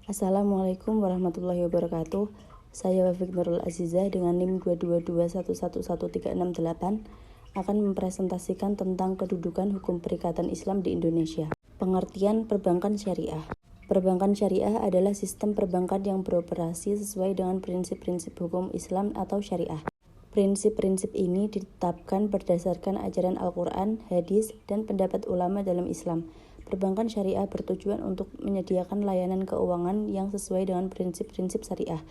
Assalamualaikum warahmatullahi wabarakatuh. Saya Wafik Nurul Azizah dengan NIM 222111368 akan mempresentasikan tentang kedudukan hukum perikatan Islam di Indonesia. Pengertian perbankan syariah. Perbankan syariah adalah sistem perbankan yang beroperasi sesuai dengan prinsip-prinsip hukum Islam atau syariah. Prinsip-prinsip ini ditetapkan berdasarkan ajaran Al-Quran, hadis, dan pendapat ulama dalam Islam. Perbankan syariah bertujuan untuk menyediakan layanan keuangan yang sesuai dengan prinsip-prinsip syariah,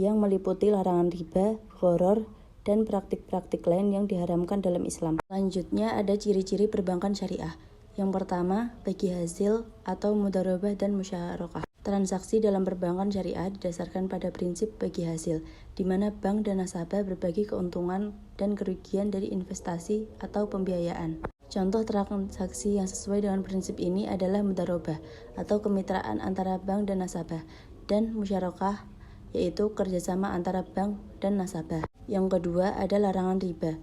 yang meliputi larangan riba, gharar, dan praktik-praktik lain yang diharamkan dalam Islam. Selanjutnya ada ciri-ciri perbankan syariah. Yang pertama, bagi hasil atau mudharabah dan musyarakah. Transaksi dalam perbankan syariah didasarkan pada prinsip bagi hasil, di mana bank dan nasabah berbagi keuntungan dan kerugian dari investasi atau pembiayaan. Contoh transaksi yang sesuai dengan prinsip ini adalah mudharabah atau kemitraan antara bank dan nasabah, dan musyarakah, yaitu kerjasama antara bank dan nasabah. Yang kedua ada larangan riba.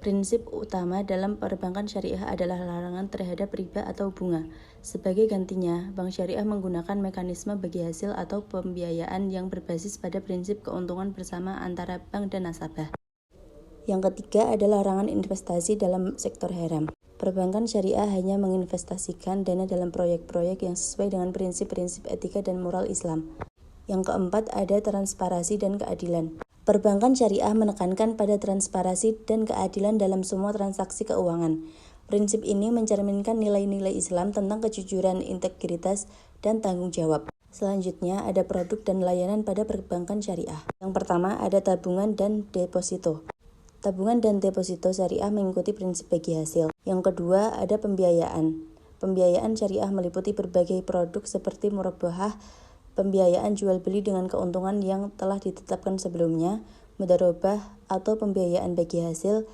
Prinsip utama dalam perbankan syariah adalah larangan terhadap riba atau bunga. Sebagai gantinya, bank syariah menggunakan mekanisme bagi hasil atau pembiayaan yang berbasis pada prinsip keuntungan bersama antara bank dan nasabah. Yang ketiga adalah larangan investasi dalam sektor haram. Perbankan syariah hanya menginvestasikan dana dalam proyek-proyek yang sesuai dengan prinsip-prinsip etika dan moral Islam. Yang keempat ada transparansi dan keadilan. Perbankan syariah menekankan pada transparansi dan keadilan dalam semua transaksi keuangan. Prinsip ini mencerminkan nilai-nilai Islam tentang kejujuran, integritas, dan tanggung jawab. Selanjutnya ada produk dan layanan pada perbankan syariah. Yang pertama ada tabungan dan deposito. Tabungan dan deposito syariah mengikuti prinsip bagi hasil. Yang kedua ada pembiayaan. Pembiayaan syariah meliputi berbagai produk seperti murabahah, pembiayaan jual beli dengan keuntungan yang telah ditetapkan sebelumnya, mudharabah atau pembiayaan bagi hasil,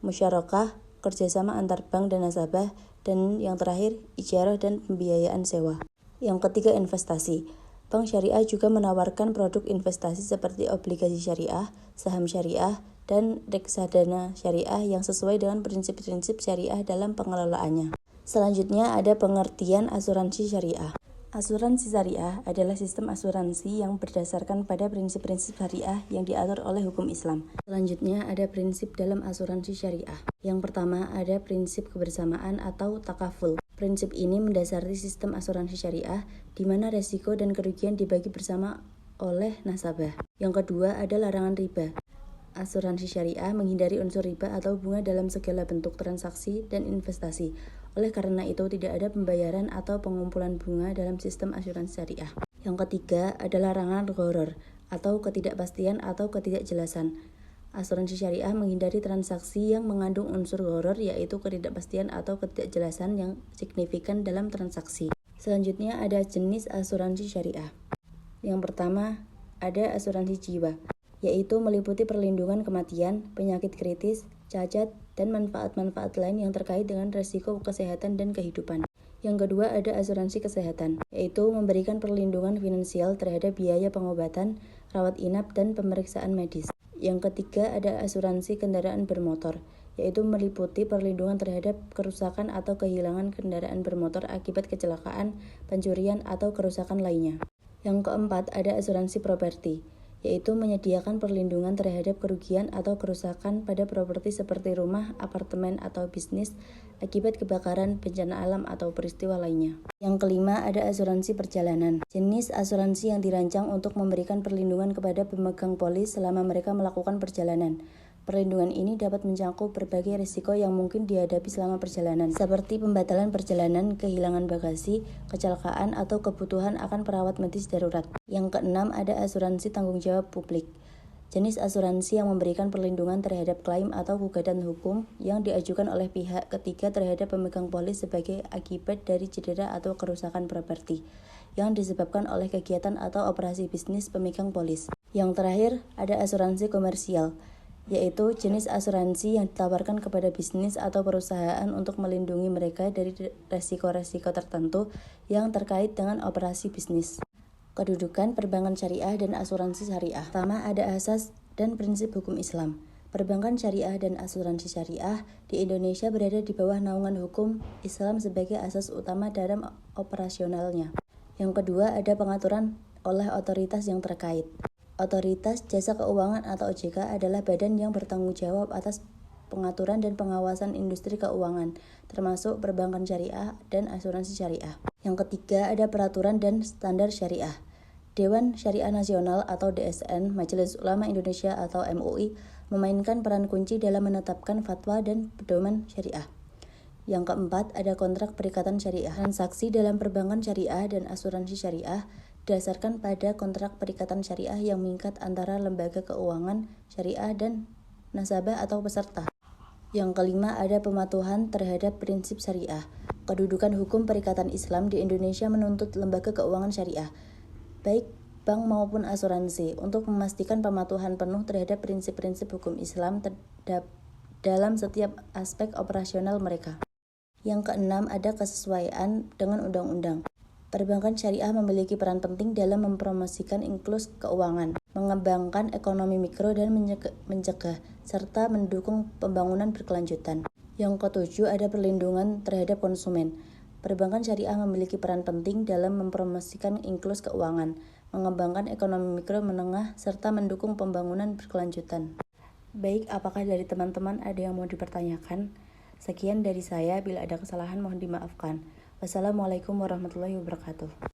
musyarakah, kerjasama antar bank dan nasabah, dan yang terakhir ijarah dan pembiayaan sewa. Yang ketiga investasi. Bank syariah juga menawarkan produk investasi seperti obligasi syariah, saham syariah, dan reksadana syariah yang sesuai dengan prinsip-prinsip syariah dalam pengelolaannya. Selanjutnya ada pengertian asuransi syariah. Asuransi syariah adalah sistem asuransi yang berdasarkan pada prinsip-prinsip syariah yang diatur oleh hukum Islam. Selanjutnya ada prinsip dalam asuransi syariah. Yang pertama ada prinsip kebersamaan atau takaful. Prinsip ini mendasari sistem asuransi syariah di mana resiko dan kerugian dibagi bersama oleh nasabah. Yang kedua ada larangan riba. Asuransi syariah menghindari unsur riba atau bunga dalam segala bentuk transaksi dan investasi. Oleh karena itu, tidak ada pembayaran atau pengumpulan bunga dalam sistem asuransi syariah. Yang ketiga adalah larangan gharar atau ketidakpastian atau ketidakjelasan. Asuransi syariah menghindari transaksi yang mengandung unsur gharar, yaitu ketidakpastian atau ketidakjelasan yang signifikan dalam transaksi. Selanjutnya ada jenis asuransi syariah. Yang pertama ada asuransi jiwa, yaitu meliputi perlindungan kematian, penyakit kritis, cacat, dan manfaat-manfaat lain yang terkait dengan risiko kesehatan dan kehidupan. Yang kedua ada asuransi kesehatan, yaitu memberikan perlindungan finansial terhadap biaya pengobatan, rawat inap, dan pemeriksaan medis. Yang ketiga ada asuransi kendaraan bermotor, yaitu meliputi perlindungan terhadap kerusakan atau kehilangan kendaraan bermotor akibat kecelakaan, pencurian, atau kerusakan lainnya. Yang keempat ada asuransi properti, yaitu menyediakan perlindungan terhadap kerugian atau kerusakan pada properti seperti rumah, apartemen, atau bisnis akibat kebakaran, bencana alam, atau peristiwa lainnya. Yang kelima ada asuransi perjalanan, jenis asuransi yang dirancang untuk memberikan perlindungan kepada pemegang polis selama mereka melakukan perjalanan. Perlindungan ini dapat mencakup berbagai risiko yang mungkin dihadapi selama perjalanan, seperti pembatalan perjalanan, kehilangan bagasi, kecelakaan, atau kebutuhan akan perawat medis darurat. Yang keenam ada asuransi tanggung jawab publik, jenis asuransi yang memberikan perlindungan terhadap klaim atau gugatan hukum yang diajukan oleh pihak ketiga terhadap pemegang polis sebagai akibat dari cedera atau kerusakan properti yang disebabkan oleh kegiatan atau operasi bisnis pemegang polis. Yang terakhir ada asuransi komersial, yaitu jenis asuransi yang ditawarkan kepada bisnis atau perusahaan untuk melindungi mereka dari resiko-resiko tertentu yang terkait dengan operasi bisnis. Kedudukan perbankan syariah dan asuransi syariah. Pertama ada asas dan prinsip hukum Islam. Perbankan syariah dan asuransi syariah di Indonesia berada di bawah naungan hukum Islam sebagai asas utama dalam operasionalnya. Yang kedua, ada pengaturan oleh otoritas yang terkait. Otoritas Jasa Keuangan atau OJK adalah badan yang bertanggung jawab atas pengaturan dan pengawasan industri keuangan, termasuk perbankan syariah dan asuransi syariah. Yang ketiga, ada peraturan dan standar syariah. Dewan Syariah Nasional atau DSN, Majelis Ulama Indonesia atau MUI, memainkan peran kunci dalam menetapkan fatwa dan pedoman syariah. Yang keempat, ada kontrak perikatan syariah. Transaksi dalam perbankan syariah dan asuransi syariah berdasarkan pada kontrak perikatan syariah yang mengikat antara lembaga keuangan syariah dan nasabah atau peserta. Yang kelima, ada pematuhan terhadap prinsip syariah. Kedudukan hukum perikatan Islam di Indonesia menuntut lembaga keuangan syariah, baik bank maupun asuransi, untuk memastikan pematuhan penuh terhadap prinsip-prinsip hukum Islam dalam setiap aspek operasional mereka. Yang keenam, ada kesesuaian dengan undang-undang. Perbankan syariah memiliki peran penting dalam mempromosikan inklusi keuangan, mengembangkan ekonomi mikro dan mencegah serta mendukung pembangunan berkelanjutan. Yang ketujuh, ada perlindungan terhadap konsumen. Perbankan syariah memiliki peran penting dalam mempromosikan inklusi keuangan, mengembangkan ekonomi mikro menengah serta mendukung pembangunan berkelanjutan. Baik, apakah dari teman-teman ada yang mau dipertanyakan? Sekian dari saya, bila ada kesalahan mohon dimaafkan. Wassalamualaikum warahmatullahi wabarakatuh.